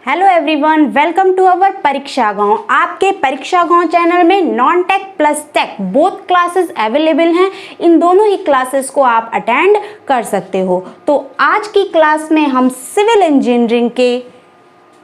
Hello everyone, welcome to our Pariksha Gaon. आपके Pariksha Gaon channel में non tech plus tech both classes available हैं। इन दोनों ही क्लासेस को आप अटेंड कर सकते हो। तो आज की क्लास में हम सिविल इंजीनियरिंग के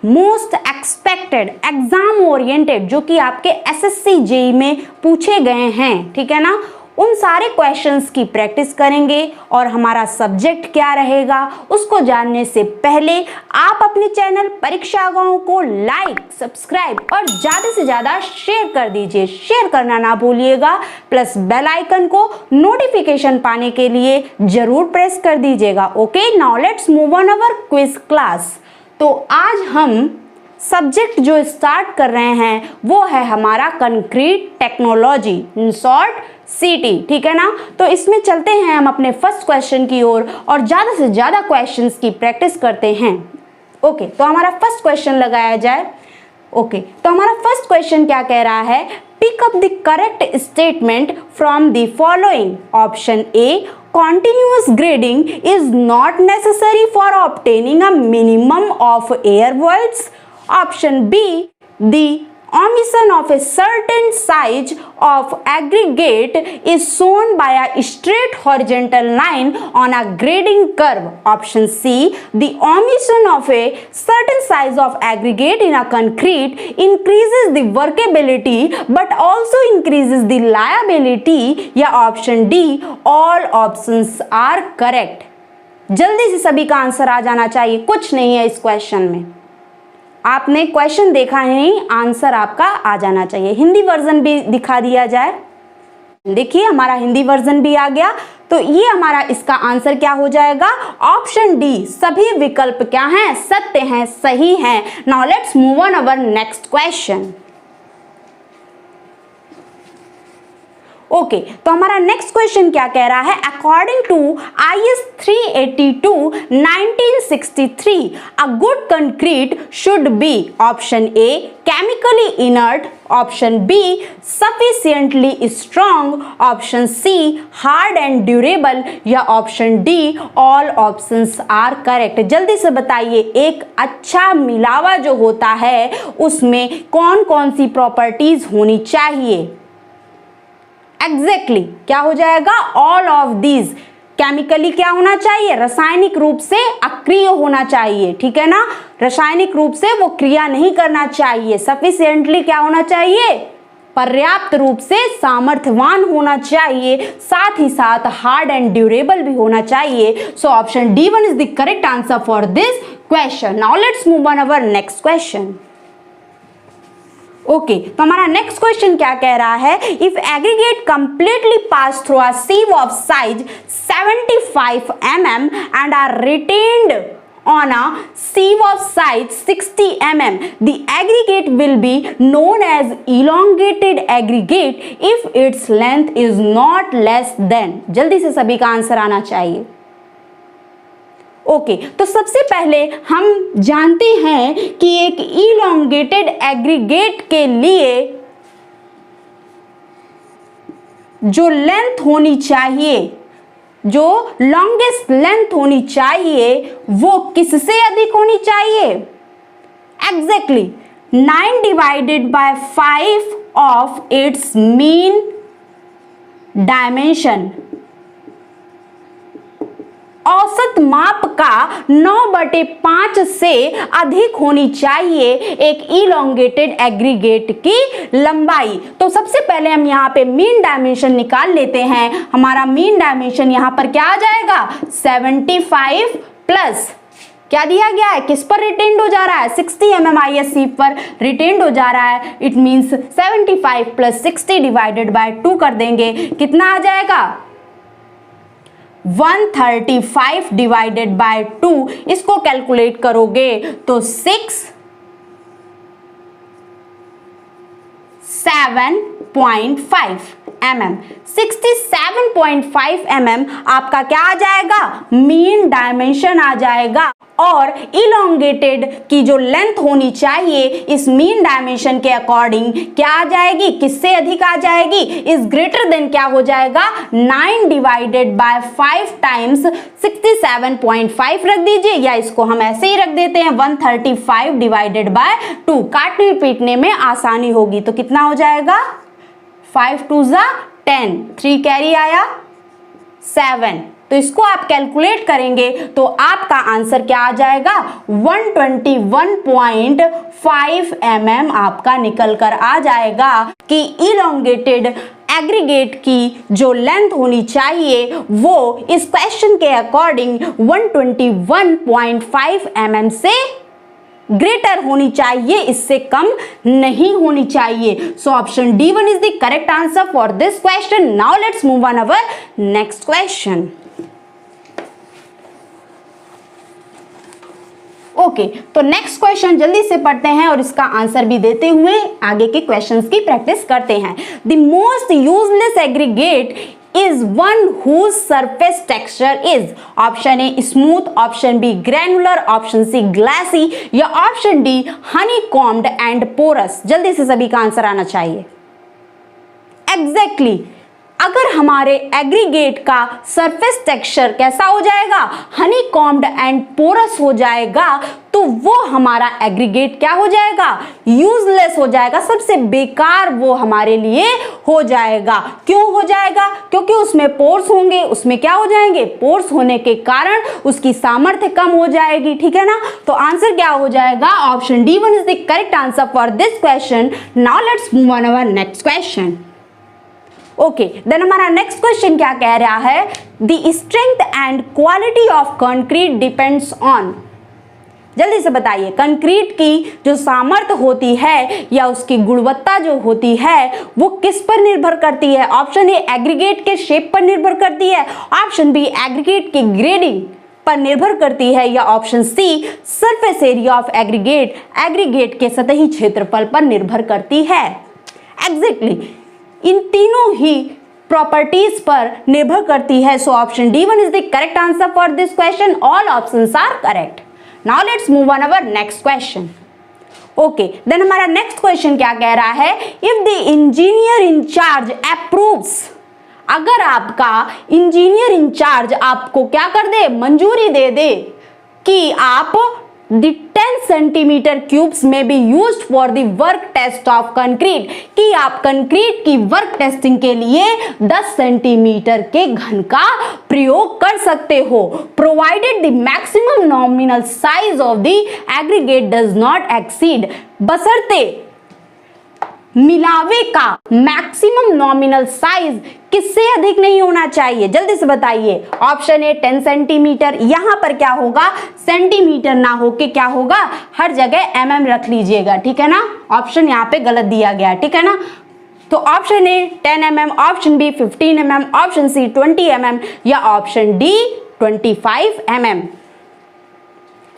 मोस्ट एक्सपेक्टेड एग्जाम ओरिएंटेड जो कि आपके एसएससी जेईई में पूछे गए हैं, ठीक है ना, उन सारे क्वेश्चंस की प्रैक्टिस करेंगे। और हमारा सब्जेक्ट क्या रहेगा उसको जानने से पहले आप अपने चैनल परीक्षा गांव को लाइक, सब्सक्राइब और ज़्यादा से ज़्यादा शेयर कर दीजिए। शेयर करना ना भूलिएगा, प्लस बेल आइकन को नोटिफिकेशन पाने के लिए जरूर प्रेस कर दीजिएगा। Okay, now let's move on our quiz class. तो आज हम सब्जेक्ट जो स्टार्ट कर रहे हैं वो है हमारा कंक्रीट टेक्नोलॉजी, इन शॉर्ट सीटी, ठीक है ना। तो इसमें चलते हैं हम अपने फर्स्ट क्वेश्चन की ओर और ज़्यादा से ज़्यादा क्वेश्चंस की प्रैक्टिस करते हैं। ओके, तो हमारा फर्स्ट क्वेश्चन लगाया जाए। ओके, तो हमारा फर्स्ट क्वेश्चन क्या कह रहा है, pick up the correct statement from the following. Option A, continuous grading is not necessary for obtaining a minimum of air voids. Option B, the omission of a certain size of aggregate is shown by a straight horizontal line on a grading curve. Option C, the omission of a certain size of aggregate in a concrete increases the workability but also increases the liability. या option D, all options are correct. जल्दी से सभी का answer आ जाना चाहिए, कुछ नहीं है इस क्वेश्चन में। आपने क्वेश्चन देखा नहीं, आंसर आपका आ जाना चाहिए। हिंदी वर्जन भी दिखा दिया जाए। देखिए हमारा हिंदी वर्जन भी आ गया। तो ये हमारा इसका आंसर क्या हो जाएगा, ऑप्शन डी। सभी विकल्प क्या हैं, सत्य हैं, सही हैं। Now let's move on our next question. Okay, तो हमारा नेक्स्ट क्वेश्चन क्या कह रहा है, according to IS 382 1963 a good concrete should be. Option A, chemically inert. Option B, sufficiently strong. Option C, hard and durable. या option D, all options are correct. जल्दी से बताइए, एक अच्छा मिलावा जो होता है उसमें कौन कौन सी प्रॉपर्टीज होनी चाहिए। एग्जैक्टली क्या हो जाएगा, ऑल ऑफ दीज। केमिकली क्या होना चाहिए, रासायनिक रूप से अक्रिय होना चाहिए, ठीक है ना, रासायनिक रूप से वो क्रिया नहीं करना चाहिए। सफिशिएंटली क्या होना चाहिए, पर्याप्त रूप से सामर्थ्यवान होना चाहिए। साथ ही साथ हार्ड एंड ड्यूरेबल भी होना चाहिए। So option D1 is the correct answer for this question. Now let's move on our next question. Okay, तो हमारा नेक्स्ट क्वेश्चन क्या कह रहा है, if aggregate completely pass through a sieve of size 75 mm and are retained on a sieve of size 60 mm, the aggregate will be known as elongated aggregate if its length is not less than। जल्दी से सभी का आंसर आना चाहिए। Okay, तो सबसे पहले हम जानते हैं कि एक इलोंगेटेड एग्रीगेट के लिए जो लेंथ होनी चाहिए, जो लॉन्गेस्ट लेंथ होनी चाहिए, वो किससे अधिक होनी चाहिए। Exactly 9 divided by 5 of its mean dimension. औसत माप का 9/5 से अधिक होनी चाहिए एक इलोंगेटेड एग्रीगेट की लंबाई। तो सबसे पहले हम यहाँ पे मीन डायमेंशन निकाल लेते हैं। हमारा मीन डायमेंशन यहाँ पर क्या आ जाएगा, 75 प्लस क्या दिया गया है, किस पर रिटेन्ड हो जा रहा है, 60 mm IS सीव पर रिटेन्ड हो जा रहा है। It means 75 plus 60 divided by 2 कर देंगे, कितना आ जाएगा, 135 डिवाइडेड बाय 2। इसको कैलकुलेट करोगे तो 7.5 mm। 67.5 mm आपका क्या आ जाएगा, मीन डायमेंशन आ जाएगा। और इलोंगेटेड की जो लेंथ होनी चाहिए इस मीन डायमेंशन के अकॉर्डिंग क्या आ जाएगी, किससे अधिक आ जाएगी, इज ग्रेटर देन क्या हो जाएगा, 9 डिवाइडेड बाय 5 टाइम्स 67.5 रख दीजिए, या इसको हम ऐसे ही रख देते हैं 135 डिवाइडेड बाय 2, काटने पीटने में आसानी होगी। तो कितना हो जाएगा, 5 2 जा 10, 3 कैरी आया 7। तो इसको आप कैलकुलेट करेंगे तो आपका आंसर क्या आ जाएगा, 121.5 mm आपका निकल कर आ जाएगा कि इलोंगेटेड एग्रीगेट की जो लेंथ होनी चाहिए वो इस क्वेश्चन के अकॉर्डिंग 121.5 mm से ग्रेटर होनी चाहिए, इससे कम नहीं होनी चाहिए। So option D1 is the correct answer for this question. Now let's move on our next question. Okay, तो नेक्स्ट क्वेश्चन जल्दी से पढ़ते हैं और इसका आंसर भी देते हुए आगे के क्वेश्चंस की प्रैक्टिस करते हैं। The most useless aggregate is one whose surface texture is, option A smooth, option B granular, option C glassy, या option D honeycombed and porous. जल्दी से सभी का आंसर आना चाहिए। एग्जैक्टली अगर हमारे एग्रीगेट का सरफेस टेक्सचर कैसा हो जाएगा, हनीकॉम्ड एंड पोरस हो जाएगा, तो वो हमारा एग्रीगेट क्या हो जाएगा, यूजलेस हो जाएगा, सबसे बेकार वो हमारे लिए हो जाएगा। क्यों हो जाएगा, क्योंकि उसमें पोर्स होंगे, उसमें क्या हो जाएंगे, पोर्स होने के कारण उसकी सामर्थ्य कम हो जाएगी, ठीक है ना। तो आंसर क्या हो जाएगा, option D1 is the correct answer for this question. Now let's move on our next question. Okay, then हमारा नेक्स्ट क्वेश्चन क्या कह रहा है, the strength and quality of concrete depends on. जल्दी से बताइए, कंक्रीट की जो सामर्थ्य होती है या उसकी गुणवत्ता जो होती है वो किस पर निर्भर करती है। ऑप्शन ए एग्रीगेट के शेप पर निर्भर करती है, ऑप्शन बी एग्रीगेट की ग्रेडिंग पर निर्भर करती है, या option C surface area of aggregate, aggregate के सतही क्षेत्रफल पर निर्भर करती है। एग्जैक्टली इन तीनों ही प्रॉपर्टीज पर निर्भर करती है। So option D1 is the correct answer for this question. All options are correct. Now let's move on our next question. Okay, then हमारा नेक्स्ट क्वेश्चन क्या कह रहा है, if the engineer in charge approves, अगर आपका इंजीनियर इंचार्ज आपको क्या कर दे, मंजूरी दे दे कि आप The 10 सेंटीमीटर क्यूब्स में be used for the work test of concrete, कि आप कंक्रीट की वर्क टेस्टिंग के लिए 10 सेंटीमीटर के घन का प्रयोग कर सकते हो, provided the maximum nominal size of the aggregate does not exceed, बशर्ते मिलावे का मैक्सिमम नॉमिनल साइज किससे अधिक नहीं होना चाहिए। जल्दी से बताइए, ऑप्शन ए 10 सेंटीमीटर, यहां पर क्या होगा, सेंटीमीटर ना होके क्या होगा, हर जगह mm रख लीजिएगा, ठीक है ना। ऑप्शन यहां पे गलत दिया गया, ठीक है ना। तो option A 10 mm, option B 15 mm, option C 20 mm, या option D 25 mm।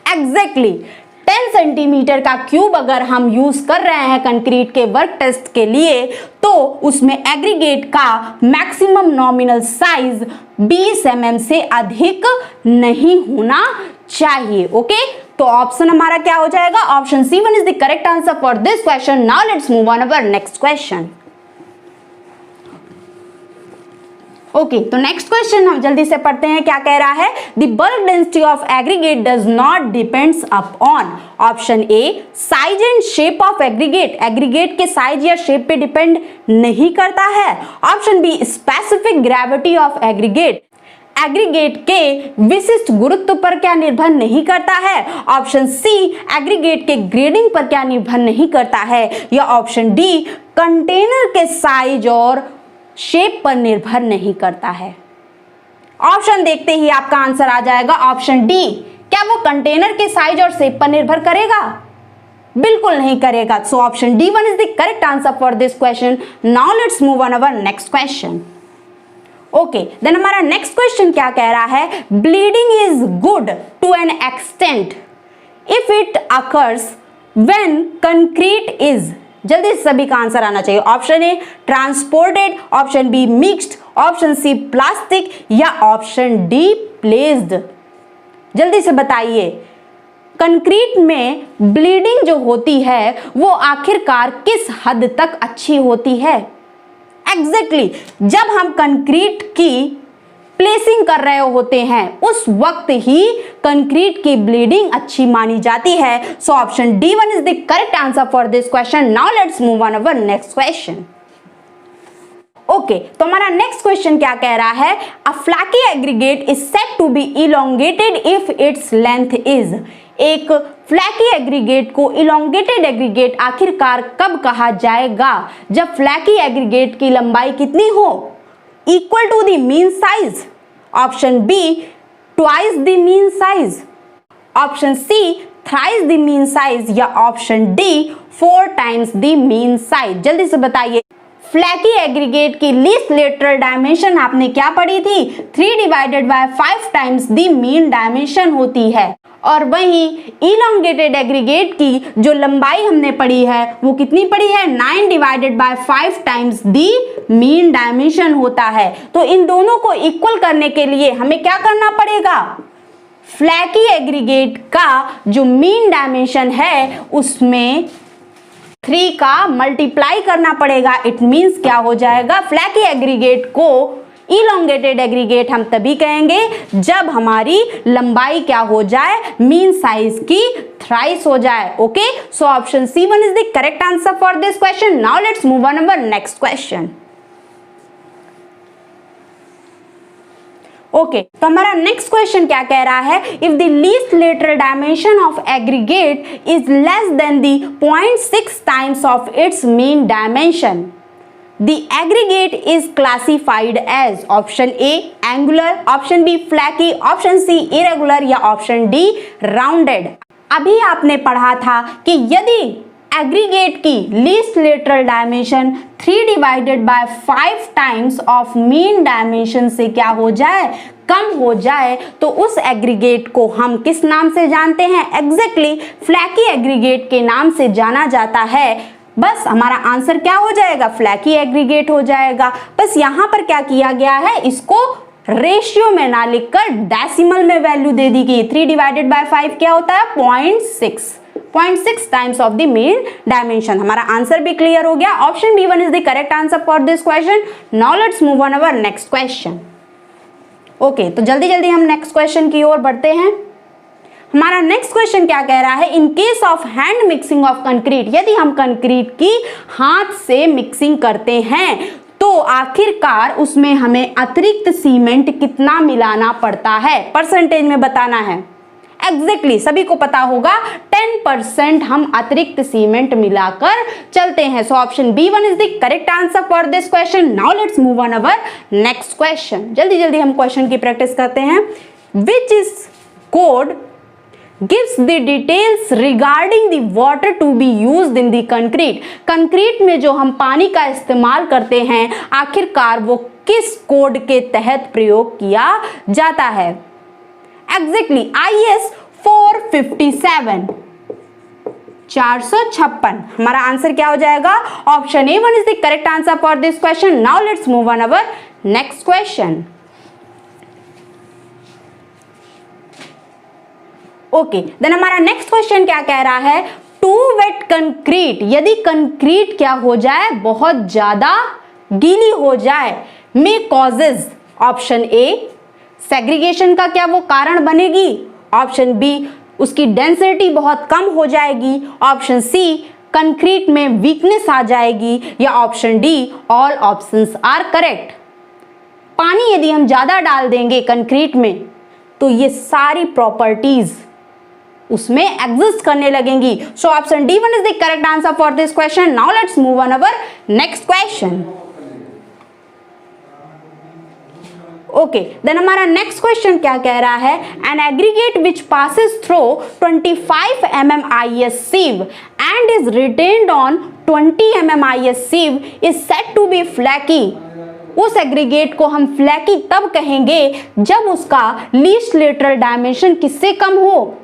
Exactly 10 centimetre का क्यूब अगर हम यूज कर रहे हैं कंक्रीट के वर्क टेस्ट के लिए, तो उसमें एग्रीगेट का मैक्सिमम नॉमिनल साइज 20 mm से अधिक नहीं होना चाहिए। ओके, तो ऑप्शन हमारा क्या हो जाएगा, option C1 is the correct answer for this question. Now let's move on our next question. Okay, तो नेक्स्ट क्वेश्चन हम जल्दी से पढ़ते हैं, क्या कह रहा है, the bulk density of aggregate does not depends upon, option A size and shape of aggregate, aggregate के साइज या शेप पे डिपेंड नहीं करता है, option be specific gravity of aggregate, aggregate के विशिष्ट गुरुत्व पर क्या निर्भर नहीं करता है, ऑप्शन सी एग्रीगेट के ग्रेडिंग पर क्या निर्भर नहीं करता है, या ऑप्शन डी कंटेनर के साइज और शेप पर निर्भर नहीं करता है। ऑप्शन देखते ही आपका आंसर आ जाएगा ऑप्शन डी। क्या वो कंटेनर के साइज और शेप पर निर्भर करेगा, बिल्कुल नहीं करेगा। So option D1 is the correct answer for this question. Now let's move on our next question. Okay, then हमारा नेक्स्ट क्वेश्चन क्या कह रहा है, bleeding is good to an extent if it occurs when concrete is जल्दी से सभी का आंसर आना चाहिए। Option A transported, option B mixed, option C plastic या ऑप्शन डी प्लेस्ड। जल्दी से बताइए, कंक्रीट में ब्लीडिंग जो होती है वो आखिरकार किस हद तक अच्छी होती है? एग्जैक्टली जब हम कंक्रीट की प्लेसिंग कर रहे होते हैं उस वक्त ही कंक्रीट की ब्लीडिंग अच्छी मानी जाती है। So option D one is the correct answer for this question. Now let's move on our next question. Okay, तो हमारा नेक्स्ट क्वेश्चन क्या कह रहा है? A flaky aggregate is said to be elongated if its length is. एक flaky aggregate को elongated aggregate आखिरकार कब कहा जाएगा? जब फ्लैकी एग्रीगेट की लंबाई कितनी हो? Equal to the mean size, option B twice the mean size, option C thrice the mean size या option D 4 times the mean size. जल्दी से बताइए, फ्लैकी एग्रीगेट की लीस्ट लेटरल डायमेंशन आपने क्या पढ़ी थी? 3 divided by 5 times the mean dimension होती है। और वहीं इलोंगेटेड एग्रीगेट की जो लंबाई हमने पढ़ी है वो कितनी पढ़ी है? 9 divided by 5 times the mean dimension होता है। तो इन दोनों को इक्वल करने के लिए हमें क्या करना पड़ेगा? फ्लैकी एग्रीगेट का जो मीन डायमेंशन है उसमें 3 का मल्टीप्लाई करना पड़ेगा। इट मींस क्या हो जाएगा? फ्लैकी एग्रीगेट को इलोंगेटेड एग्रीगेट हम तभी कहेंगे जब हमारी लंबाई क्या हो जाए? मीन साइज की थ्राइस हो जाए। Okay, so option C one is the correct answer for this question. Now let's move on our next question. Okay, तो हमारा नेक्स्ट क्वेश्चन क्या कह रहा है? If the least lateral dimension of aggregate is less than the 0.6 times of its mean dimension, the aggregate is classified as option A angular, option B flaky, option C irregular या option D rounded. अभी आपने पढ़ा था कि यदि aggregate की least lateral dimension 3 divided by 5 times of mean dimension से क्या हो जाए? कम हो जाए, तो उस एग्रीगेट को हम किस नाम से जानते हैं? एग्जैक्टली फ्लैकी एग्रीगेट के नाम से जाना जाता है। बस हमारा आंसर क्या हो जाएगा? फ्लैकी एग्रीगेट हो जाएगा। बस यहाँ पर क्या किया गया है? इसको रेशियो में ना लिखकर डेसिमल में वैल्यू दे दी गई। 3 डिवाइडेड बाय 5 क्या होता है? 0.6 times of the mean dimension. हमारा आंसर भी क्लियर हो गया। Option B one is the correct answer for this question. Now let's move on our next question. Okay, तो जल्दी जल्दी हम नेक्स्ट क्वेश्चन की ओर बढ़ते हैं। हमारा नेक्स्ट क्वेश्चन क्या कह रहा है? In case of hand mixing of concrete, यदि हम कंक्रीट की हाथ से मिक्सिंग करते हैं तो आखिरकार उसमें हमें अतिरिक्त सीमेंट कितना मिलाना पड़ता है? परसेंटेज में बताना है। एग्जैक्टली सभी को पता होगा 10% हम अतिरिक्त सीमेंट मिलाकर चलते हैं। So option B one is the correct answer for this question. Now let's move on our next question. जल्दी जल्दी हम क्वेश्चन की प्रैक्टिस करते हैं। Which is code gives the details regarding the water to be used in the concrete। Concrete में जो हम पानी का इस्तेमाल करते हैं आखिरकार वो किस कोड के तहत प्रयोग किया जाता है? Exactly IS 457 456। हमारा आंसर क्या हो जाएगा? Option A one is the correct answer for this question. Now let's move on our next question. Okay, then हमारा नेक्स्ट क्वेश्चन क्या कह रहा है? टू वेट कंक्रीट, यदि कंक्रीट क्या हो जाए? बहुत ज्यादा गीली हो जाए, may causes, option A segregation का क्या वो कारण बनेगी, ऑप्शन बी उसकी डेंसिटी बहुत कम हो जाएगी, ऑप्शन सी कंक्रीट में वीकनेस आ जाएगी या option D all options are correct. पानी यदि हम ज्यादा डाल देंगे कंक्रीट में तो ये सारी प्रॉपर्टीज उसमें एग्जिस्ट करने लगेंगी। So option D one is the correct answer for this question. Now let's move on our next question. Okay, then हमारा नेक्स्ट क्वेश्चन क्या कह रहा है? An aggregate which passes through 25 mm IS sieve and is retained on 20 mm IS sieve is said to be flaky। उस aggregate को हम flaky तब कहेंगे जब उसका लीस्ट लेटरल डायमेंशन किससे कम हो?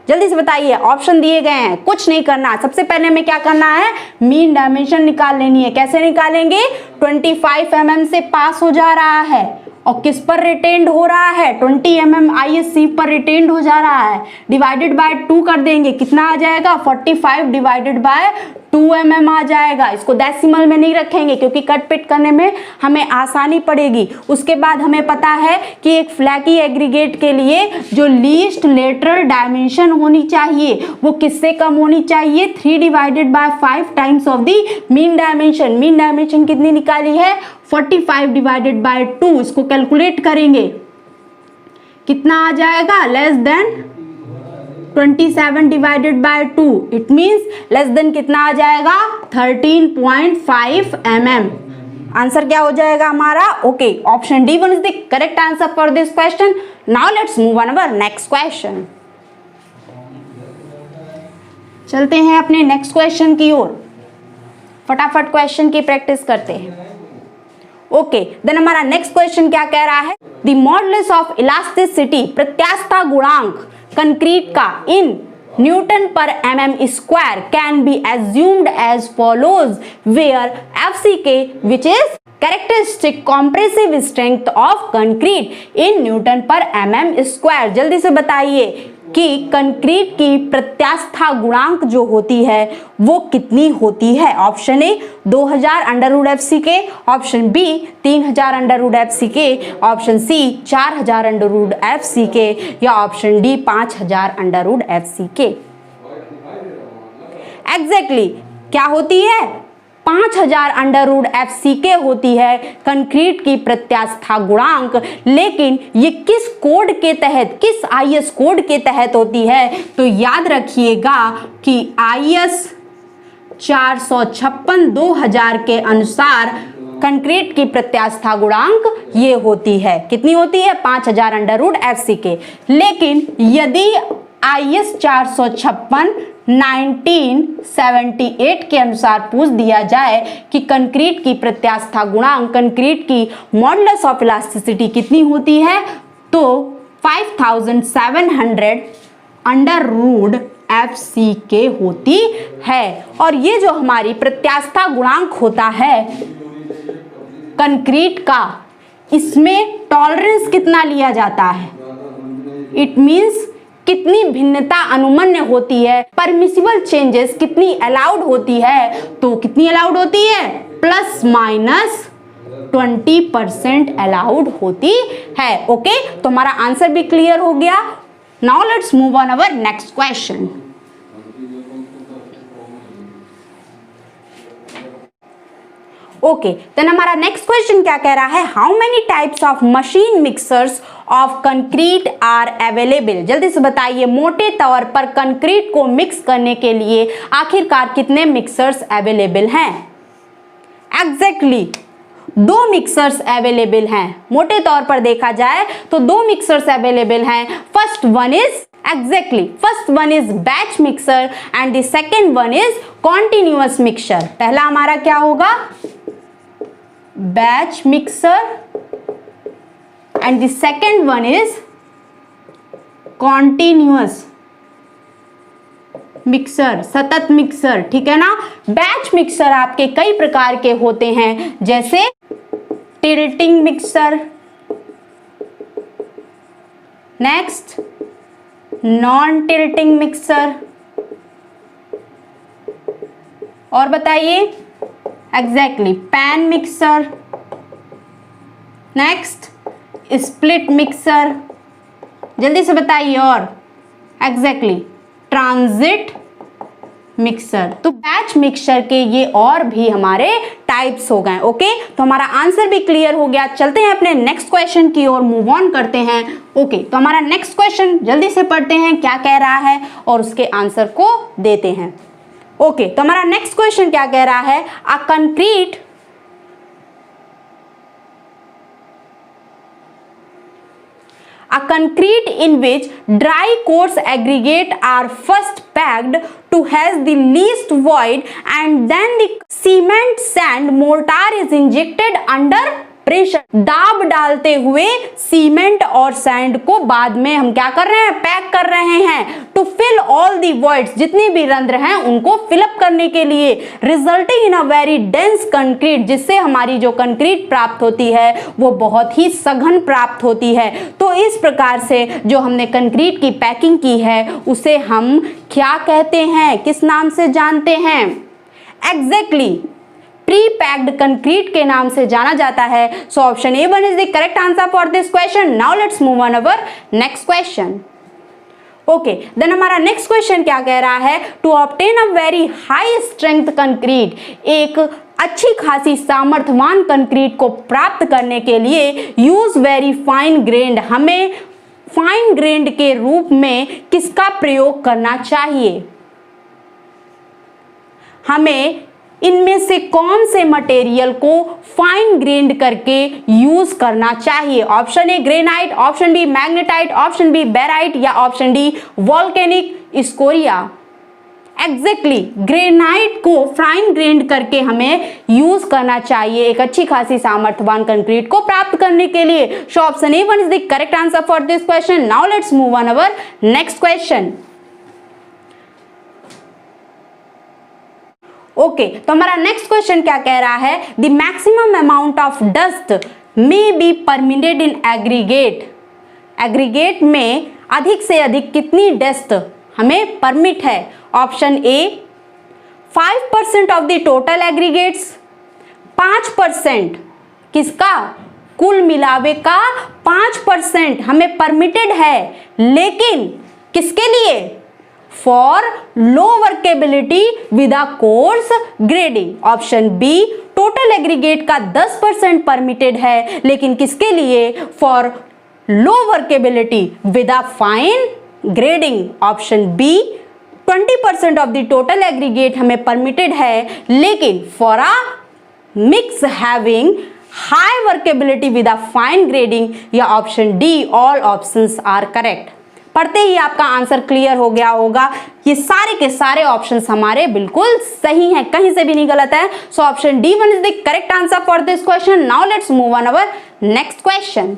जल्दी से बताइए, ऑप्शन दिए गए हैं, कुछ नहीं करना। सबसे पहले हमें क्या करना है, मीन डायमेंशन निकाल लेनी है। कैसे निकालेंगे, 25 mm से पास हो जा रहा है और किस पर रिटेन्ड हो रहा है, 20 mm ISC पर रिटेन्ड हो जा रहा है, डिवाइडेड बाय 2 कर देंगे, कितना आ जाएगा, 45 डिवाइडेड बाय 2 mm आ जाएगा। इसको डेसिमल में नहीं रखेंगे क्योंकि कट पिट करने में हमें आसानी पड़ेगी। उसके बाद हमें पता है कि एक फ्लैकी एग्रीगेट के लिए जो लीस्ट लेटरल डायमेंशन होनी चाहिए वो किससे कम होनी चाहिए, 3 divided by 5 times of the mean dimension. Mean dimension कितनी निकाली है, 45 डिवाइडेड बाय 2। इसको कैलकुलेट करेंगे, कितना आ जाएगा, less than 27 divided by 2, it means less than कितना आ जाएगा, 13.5 mm। आंसर क्या हो जाएगा हमारा, okay, option D one is the correct answer for this question. Now let's move on our next question. चलते हैं अपने नेक्स्ट क्वेश्चन की ओर, फटाफट क्वेश्चन की प्रैक्टिस करते हैं। ओके, देन हमारा नेक्स्ट क्वेश्चन क्या कह रहा है, द मॉडुलस ऑफ इलास्टिसिटी, प्रत्यास्थता गुणांक कंक्रीट का in newton per mm square can be assumed as follows, where FCK which is characteristic compressive strength of concrete in newton per mm square. जल्दी से बताइए कि कंक्रीट की प्रत्यास्था गुणांक जो होती है वो कितनी होती है। Option A 2000 under root FCK, option B 3000 under root FCK, option C 4000 under root FCK या option D 5000 under root FCK। Exactly क्या होती है, 5000 अंडर रूट FCK होती है कंक्रीट की प्रत्यास्था गुणांक। लेकिन ये किस कोड के तहत, किस IS कोड के तहत होती है, तो याद रखिएगा कि IS 456/2000 के अनुसार कंक्रीट की प्रत्यास्था गुणांक ये होती है, कितनी होती है, 5000 अंडर रूट FCK। लेकिन यदि IS 456 1978 के अनुसार पूछ दिया जाए कि कंक्रीट की प्रत्यास्था गुणांक, कंक्रीट की मॉडुलस ऑफ इलास्टिसिटी कितनी होती है, तो 5700 अंडर रूट FCK होती है। और ये जो हमारी प्रत्यास्था गुणांक होता है कंक्रीट का, इसमें टॉलरेंस कितना लिया जाता है, इट मींस कितनी भिन्नता अनुमन्य होती है, परमिसिबल चेंजेस कितनी अलाउड होती है, तो कितनी अलाउड होती है, ±20% अलाउड होती है। ओके, तो हमारा आंसर भी क्लियर हो गया। Now let's move on our next question. Okay, then हमारा नेक्स्ट क्वेश्चन क्या कह रहा है, how many types of machine mixers of concrete are available. जल्दी से बताइए, मोटे तौर पर कंक्रीट को मिक्स करने के लिए आखिरकार कितने मिक्सर्स अवेलेबल हैं। एग्जैक्टली 2 मिक्सर्स अवेलेबल हैं। मोटे तौर पर देखा जाए तो 2 मिक्सर्स अवेलेबल हैं। First one is batch mixer and the second one is continuous mixer. पहला हमारा क्या होगा, batch mixer and the second one is continuous mixer, सतत मिक्सर, ठीक है ना। बैच मिक्सर आपके कई प्रकार के होते हैं, जैसे tilting mixer, next non tilting mixer, और बताइए, exactly pan mixer, next split mixer, जल्दी से बताइए, और एग्जैक्टली ट्रांजिट मिक्सर। तो बैच मिक्सर के ये और भी हमारे टाइप्स हो गए। ओके, तो हमारा आंसर भी क्लियर हो गया। चलते हैं अपने नेक्स्ट क्वेश्चन की ओर, मूव ऑन करते हैं। ओके, तो हमारा नेक्स्ट क्वेश्चन जल्दी से पढ़ते हैं क्या कह रहा है और उसके आंसर को देते हैं। ओके, तो हमारा नेक्स्ट क्वेश्चन क्या कह रहा है, a concrete in which dry coarse aggregate are first packed to has the least void and then the cement sand mortar is injected under pressure, दाब डालते हुए सीमेंट और सैंड को बाद में हम क्या कर रहे हैं, पैक कर रहे हैं to fill all the voids, जितने भी रंध्र हैं उनको फिलअप करने के लिए, resulting in a very dense concrete, जिससे हमारी जो कंक्रीट प्राप्त होती है वो बहुत ही सघन प्राप्त होती है। तो इस प्रकार से जो हमने कंक्रीट की पैकिंग की है उसे हम क्या कहते हैं, किस नाम से जानते हैं? एग्जैक्टली प्री पैक्ड कंक्रीट के नाम से जाना जाता है। So option A1 is the correct answer for this question. Now let's move on our next question. Okay, then हमारा नेक्स्ट क्वेश्चन क्या कह रहा है, to obtain a very high strength concrete, एक अच्छी खासी सामर्थ्यवान कंक्रीट को प्राप्त करने के लिए यूज वेरी फाइन ग्रेन्ड, हमें फाइन ग्रेन्ड के रूप में किसका प्रयोग करना चाहिए? हमें इनमें से कौन से मटेरियल को फाइन ग्रेन्ड करके यूज करना चाहिए? Option A granite, option B magnetite, option B barite या option D volcanic scoria. Exactly granite को फाइन ग्रेन्ड करके हमें यूज करना चाहिए एक अच्छी खासी सामर्थ्यवान कंक्रीट को प्राप्त करने के लिए। सो option A1 is the correct answer for this question. Now let's move on our next question. Okay, तो हमारा नेक्स्ट क्वेश्चन क्या कह रहा है, the maximum amount of dust may be permitted in aggregate, aggregate में अधिक से अधिक कितनी डस्ट हमें परमिट है? Option A 5% of the total aggregates, 5% किसका, कुल मिलावे का 5% हमें परमिटेड है, लेकिन किसके लिए? For low workability with a coarse grading. Option B total aggregate का 10% परमिटेड है, लेकिन किसके लिए? For low workability with a fine grading. Option B 20% of the total aggregate हमें परमिटेड है, लेकिन for a mix having high workability with a fine grading, या option D all options are correct. पढ़ते ही आपका आंसर क्लियर हो गया होगा, ये सारे के सारे ऑप्शंस हमारे बिल्कुल सही हैं, कहीं से भी नहीं गलत है। So option D1 is the correct answer for this question. Now let's move on our next question.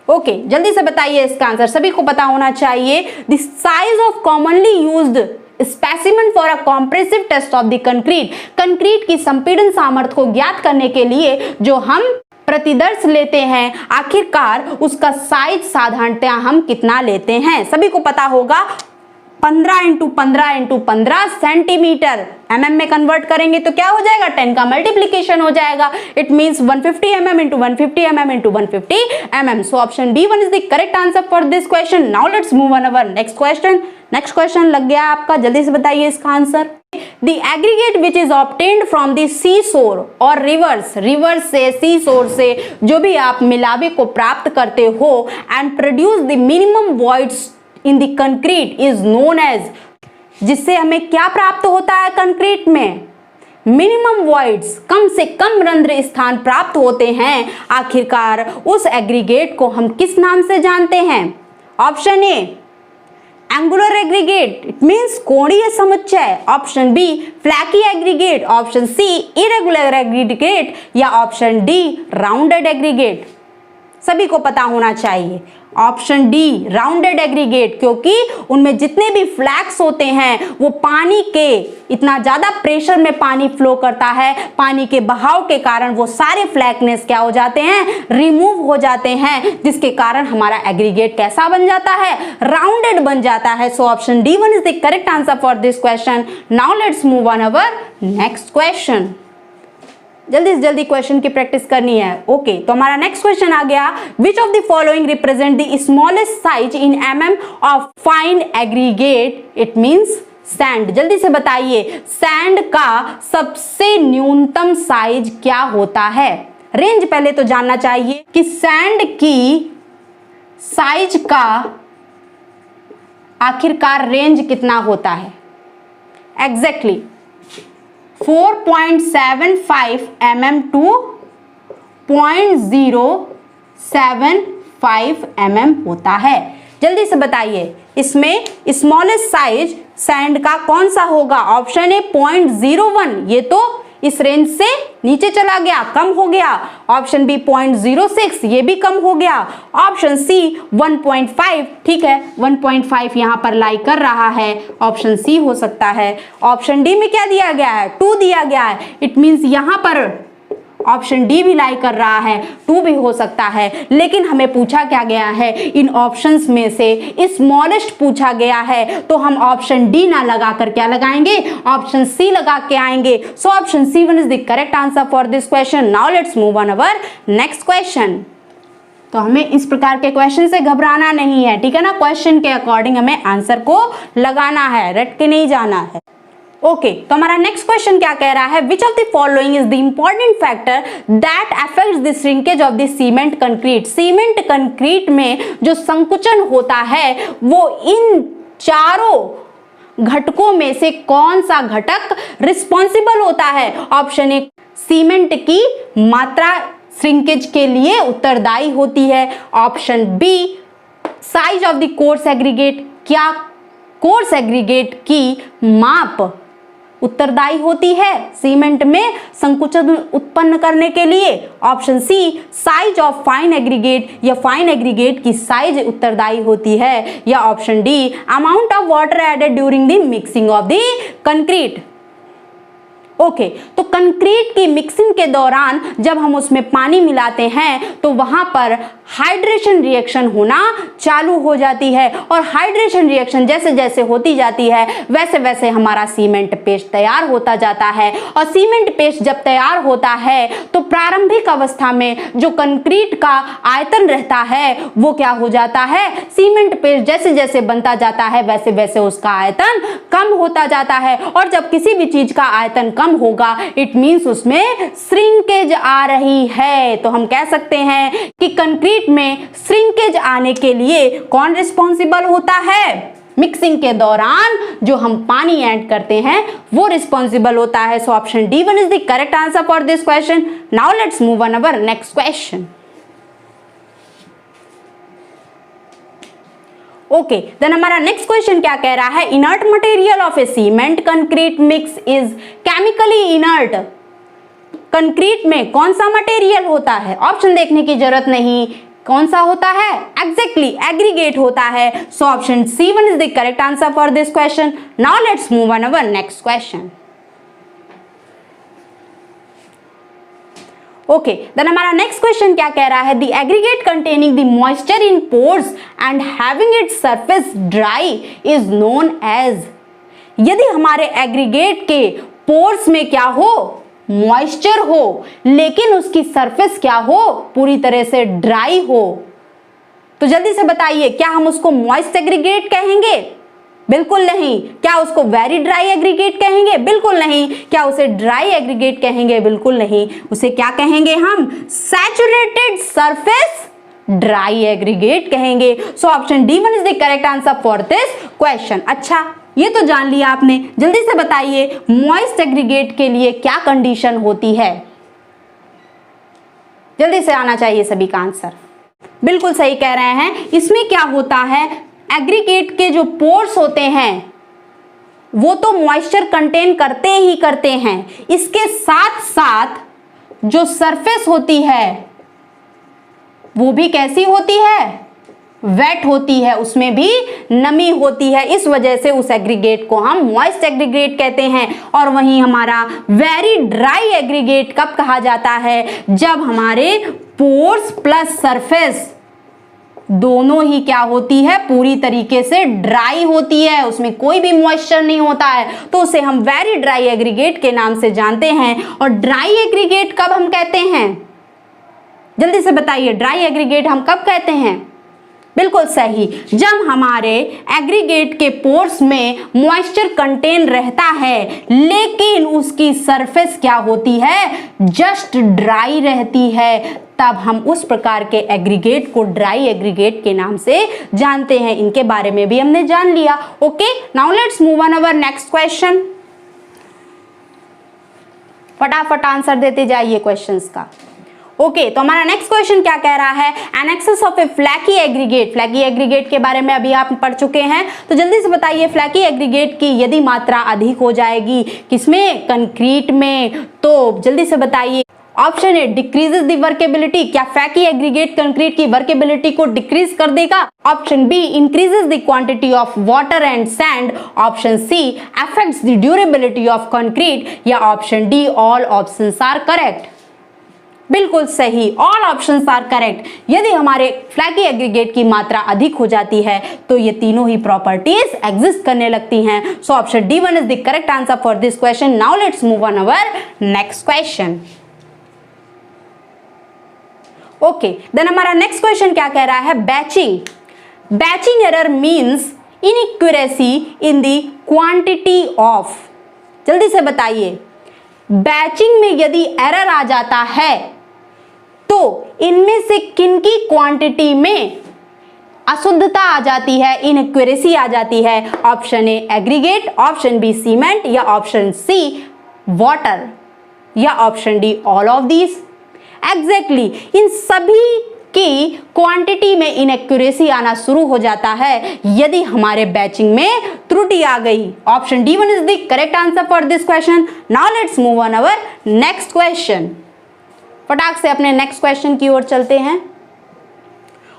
Okay, जल्दी से बताइए इसका आंसर, सभी को पता होना चाहिए। The size of commonly used specimen for a compressive test of the concrete, concrete की संपीड़न सामर्थ्य को ज्ञात करने के लिए जो हम प्रतिदर्श लेते हैं, आखिरकार उसका साइज साधारणतया हम कितना लेते हैं? सभी को पता होगा 15 × 15 × 15 सेंटीमीटर। mm में कन्वर्ट करेंगे तो क्या हो जाएगा, 10 का मल्टीप्लीकेशन हो जाएगा। It means 150 mm × 150 mm × 150 mm। So option D1 is the correct answer for this question. Now let's move on our next question. Next question लग गया आपका, जल्दी से बताइए इसका answer. The aggregate which is obtained from the seashore और reverse से, seashore से जो भी आप मिलावे को प्राप्त करते हो and produce the minimum voids in the concrete is known as, जिससे हमें क्या प्राप्त होता है कंक्रीट में? मिनिमम वॉइड्स, कम से कम रंध्र स्थान प्राप्त होते हैं। आखिरकार उस एग्रीगेट को हम किस नाम से जानते हैं? Option A angular aggregate, it means कोणीय समुच्चय। Option B flaky aggregate, option C irregular aggregate या ऑप्शन डी राउंडेड एग्रीगेट। सभी को पता होना चाहिए ऑप्शन डी राउंडेड एग्रीगेट, क्योंकि उनमें जितने भी फ्लैक्स होते हैं वो पानी के इतना ज्यादा प्रेशर में पानी फ्लो करता है, पानी के बहाव के कारण वो सारे फ्लैकनेस क्या हो जाते हैं, रिमूव हो जाते हैं, जिसके कारण हमारा एग्रीगेट कैसा बन जाता है, राउंडेड बन जाता है। So option D1 is the correct answer for this question. Now let's move on our next question. जल्दी से जल्दी क्वेश्चन की प्रैक्टिस करनी है। ओके, तो हमारा नेक्स्ट क्वेश्चन आ गया, which of the following represent the smallest size in mm of fine aggregate, it means sand. जल्दी से बताइए सैंड का सबसे न्यूनतम साइज क्या होता है? रेंज पहले तो जानना चाहिए कि सैंड की साइज का आखिरकार रेंज कितना होता है। एग्जैक्टली 4.75 mm to 0.075 mm होता है। जल्दी से बताइए इसमें स्मॉलेस्ट साइज सैंड का कौन सा होगा? ऑप्शन ए 0.01, ये तो इस रेंज से नीचे चला गया, कम हो गया। ऑप्शन बी 0.06, ये भी कम हो गया। ऑप्शन सी 1.5, ठीक है 1.5 यहां पर लाई कर रहा है, ऑप्शन सी हो सकता है। ऑप्शन डी में क्या दिया गया है, 2 दिया गया है, इट मींस यहां पर ऑप्शन डी भी लाई कर रहा है, 2 भी हो सकता है। लेकिन हमें पूछा क्या गया है, इन ऑप्शंस में से स्मॉलेस्ट पूछा गया है, तो हम ऑप्शन डी ना लगा कर क्या लगाएंगे, ऑप्शन सी लगा के आएंगे। So option C one is the correct answer for this question. Now let's move on our next question. तो हमें इस प्रकार के क्वेश्चन से घबराना नहीं है, ठीक है ना। क्वेश्चन के अकॉर्डिंग हमें आंसर को लगाना है, रट के नहीं जाना है। ओके, तो हमारा नेक्स्ट क्वेश्चन क्या कह रहा है, which of the following is the important factor that affects the shrinkage of the cement concrete. Cement concrete में जो संकुचन होता है वो इन चारों घटकों में से कौन सा घटक रिस्पॉन्सिबल होता है। ऑप्शन ए, सीमेंट की मात्रा श्रिंकेज के लिए उत्तरदायी होती है। Option B, size of the coarse aggregate, क्या कोर्स एग्रीगेट की माप उत्तरदायी होती है सीमेंट में संकुचन उत्पन्न करने के लिए। Option C, size of fine aggregate, या फाइन एग्रीगेट की साइज उत्तरदायी होती है। या option D, amount of water added during the mixing of the concrete. Okay, तो कंक्रीट की मिक्सिंग के दौरान जब हम उसमें पानी मिलाते हैं तो वहां पर हाइड्रेशन रिएक्शन होना चालू हो जाती है, और हाइड्रेशन रिएक्शन जैसे जैसे होती जाती है वैसे वैसे हमारा सीमेंट पेस्ट तैयार होता जाता है। और सीमेंट पेस्ट जब तैयार होता है तो प्रारंभिक अवस्था में जो कंक्रीट का आयतन रहता है वो क्या हो जाता है, सीमेंट पेस्ट जैसे जैसे बनता जाता है वैसे वैसे उसका आयतन कम होता जाता है। और जब किसी भी चीज का आयतन कम होगा इट मींस उसमें श्रिंकेज आ रही है। तो हम कह सकते हैं कि कंक्रीट में श्रिंकेज आने के लिए कौन रिस्पॉन्सिबल होता है, मिक्सिंग के दौरान जो हम पानी ऐड करते हैं वो रिस्पॉन्सिबल होता है। So option D one is the correct answer for this question. Now let's move on our next question. Okay, then हमारा नेक्स्ट क्वेश्चन क्या कह रहा है, inert material of a cement concrete mix is chemically inert. Concrete में कौन सा material होता है, ऑप्शन देखने की जरूरत नहीं, कौन सा होता है, एग्जैक्टली एग्रीगेट होता है। So option C one is the correct answer for this question. Now let's move on our next question. Okay, then हमारा नेक्स्ट क्वेश्चन क्या कह रहा है, the aggregate containing the moisture in pores and having its surface dry is known as. यदि हमारे aggregate के pores में क्या हो, मॉइस्चर हो, लेकिन उसकी सरफेस क्या हो, पूरी तरह से ड्राई हो, तो जल्दी से बताइए क्या हम उसको मॉइस्ट एग्रीगेट कहेंगे, बिल्कुल नहीं। क्या उसको वेरी ड्राई एग्रीगेट कहेंगे, बिल्कुल नहीं। क्या उसे ड्राई एग्रीगेट कहेंगे, बिल्कुल नहीं। उसे क्या कहेंगे हम, सैचुरेटेड सरफेस ड्राई एग्रीगेट कहेंगे। सो option D one is the correct answer for this question. अच्छा, ये तो जान लिया आपने, जल्दी से बताइए मॉइस्ट एग्रीगेट के लिए क्या कंडीशन होती है, जल्दी से आना चाहिए सभी का आंसर। बिल्कुल सही कह रहे हैं, इसमें क्या होता है, एग्रीगेट के जो पोर्स होते हैं वो तो मॉइस्चर कंटेन करते ही करते हैं, इसके साथ साथ जो सरफेस होती है वो भी कैसी होती है, वेट होती है, उसमें भी नमी होती है। इस वजह से उस एग्रीगेट को हम मॉइस्ट एग्रीगेट कहते हैं। और वहीं हमारा वेरी ड्राई एग्रीगेट कब कहा जाता है, जब हमारे पोर्स प्लस सरफेस दोनों ही क्या होती है, पूरी तरीके से ड्राई होती है, उसमें कोई भी मॉइस्चर नहीं होता है, तो उसे हम वेरी ड्राई एग्रीगेट के नाम से जानते हैं। और ड्राई एग्रीगेट कब हम कहते हैं, जल्दी से बताइए, ड्राई एग्रीगेट हम कब कहते हैं, बिल्कुल सही, जब हमारे एग्रीगेट के पोर्स में मॉइस्चर कंटेन रहता है लेकिन उसकी सरफेस क्या होती है, जस्ट ड्राई रहती है, तब हम उस प्रकार के एग्रीगेट को ड्राई एग्रीगेट के नाम से जानते हैं। इनके बारे में भी हमने जान लिया। Okay, now let's move on our next question. फटाफट आंसर देते जाइए क्वेश्चंस का। ओके, तो हमारा नेक्स्ट क्वेश्चन क्या कह रहा है, an excess of a flaky aggregate. Flaky aggregate के बारे में अभी आप पढ़ चुके हैं, तो जल्दी से बताइए फ्लैकी एग्रीगेट की यदि मात्रा अधिक हो जाएगी किसमें, कंक्रीट में, तो जल्दी से बताइए। Option A decreases the workability, क्या फ्लैकी एग्रीगेट कंक्रीट की वर्केबिलिटी को डिक्रीज कर देगा। Option B increases the quantity of water and sand. Option C affects the durability of concrete, या option D all options are correct. बिल्कुल सही, all options are correct. यदि हमारे flaky aggregate की मात्रा अधिक हो जाती है तो ये तीनों ही प्रॉपर्टीज एग्जिस्ट करने लगती हैं। So option D one is the correct answer for this question. Now let's move on our next question. Okay, then हमारा नेक्स्ट क्वेश्चन क्या कह रहा है, batching. Batching error means inaccuracy in the quantity of. जल्दी से बताइए, batching में यदि एरर आ जाता है तो इनमें से किनकी क्वांटिटी में अशुद्धता आ जाती है, इनएक्यूरेसी आ जाती है। Option A aggregate, option B cement, या ऑप्शन सी वाटर, या option D all of these. Exactly इन सभी की क्वांटिटी में इनएक्यूरेसी आना शुरू हो जाता है यदि हमारे बैचिंग में त्रुटि आ गई। Option D one is the correct answer for this question. Now let's move on our next question. फटाक से अपने नेक्स्ट क्वेश्चन की ओर चलते हैं।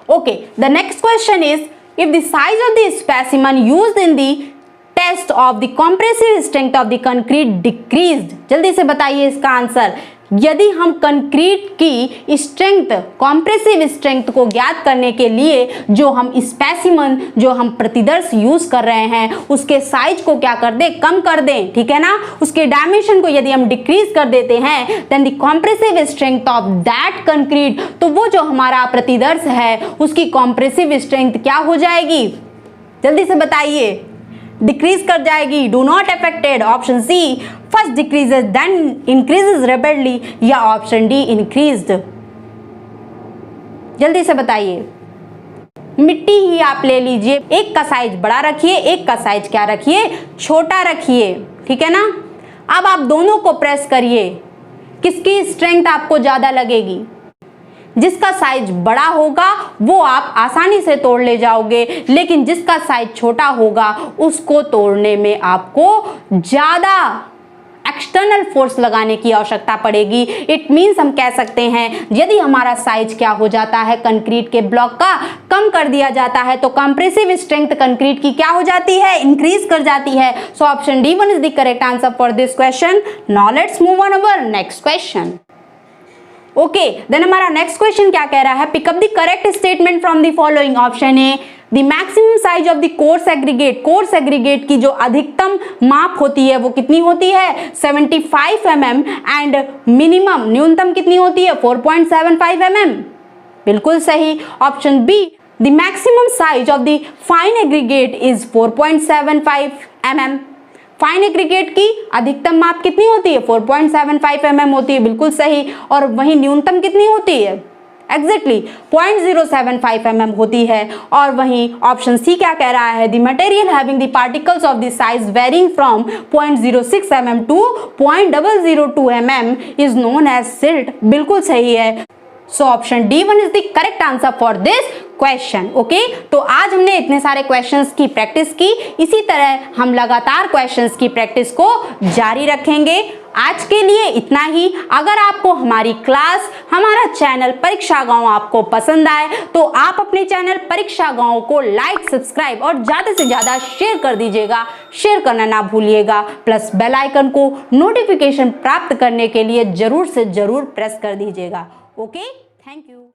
Okay, the next question is if the size of the specimen used in the test of the compressive strength of the concrete decreased. जल्दी से बताइए इसका आंसर। यदि हम कंक्रीट की स्ट्रेंथ, कॉम्प्रेसिव स्ट्रेंथ को ज्ञात करने के लिए जो हम स्पेसिमन, जो हम प्रतिदर्श यूज कर रहे हैं, उसके साइज को क्या कर दें, कम कर दें, ठीक है ना। उसके डायमेंशन को यदि हम डिक्रीज कर देते हैं then the compressive strength of that concrete, तो वो जो हमारा प्रतिदर्श है उसकी कॉम्प्रेसिव स्ट्रेंथ क्या हो जाएगी, जल्दी से बताइए, डिक्रीज कर जाएगी। Do not affected. Option C first decreases then increases rapidly, या ऑप्शन डी इंक्रीज्ड। जल्दी से बताइए। मिट्टी ही आप ले लीजिए, एक का साइज बड़ा रखिए, एक का साइज क्या रखिए, छोटा रखिए, ठीक है ना। अब आप दोनों को प्रेस करिए, किसकी स्ट्रेंथ आपको ज्यादा लगेगी। जिसका साइज बड़ा होगा वो आप आसानी से तोड़ ले जाओगे, लेकिन जिसका साइज छोटा होगा उसको तोड़ने में आपको ज्यादा एक्सटर्नल फोर्स लगाने की आवश्यकता पड़ेगी। इट मीन्स हम कह सकते हैं यदि हमारा साइज क्या हो जाता है, कंक्रीट के ब्लॉक का कम कर दिया जाता है, तो कंप्रेसिव स्ट्रेंथ कंक्रीट की क्या हो जाती है, इंक्रीज कर जाती है। So option D one is the correct answer for this question. Now let's move on our next question. Okay, then हमारा नेक्स्ट क्वेश्चन क्या कह रहा है, pick up the correct statement from the following. Option A the maximum size of the coarse aggregate. Coarse aggregate की जो अधिकतम माप होती है वो कितनी होती है, 75 mm, एंड मिनिमम न्यूनतम कितनी होती है, 4.75 mm। बिल्कुल सही। Option be the maximum size of the fine aggregate is 4.75 mm। Fine aggregate की अधिकतम माप कितनी होती है, 4.75 mm होती है, बिल्कुल सही। और वहीं न्यूनतम कितनी होती है, एग्जैक्टली 0.075 mm होती है। और वहीं ऑप्शन सी क्या कह रहा है, the material having the particles of the size varying from 0.06 mm to 0.002 mm is known as silt. बिल्कुल सही है। So option D one is the correct answer for this question. Okay, तो आज हमने इतने सारे क्वेश्चंस की प्रैक्टिस की, इसी तरह हम लगातार क्वेश्चंस की प्रैक्टिस को जारी रखेंगे। आज के लिए इतना ही। अगर आपको हमारी क्लास, हमारा चैनल परीक्षा गांव आपको पसंद आए तो आप अपने चैनल परीक्षा गांव को लाइक, सब्सक्राइब और ज्यादा से ज्यादा शेयर कर दीजिएगा। शेयर करना ना भूलिएगा, प्लस बेल आइकन को नोटिफिकेशन प्राप्त करने के लिए जरूर से जरूर प्रेस कर दीजिएगा। Okay, thank you.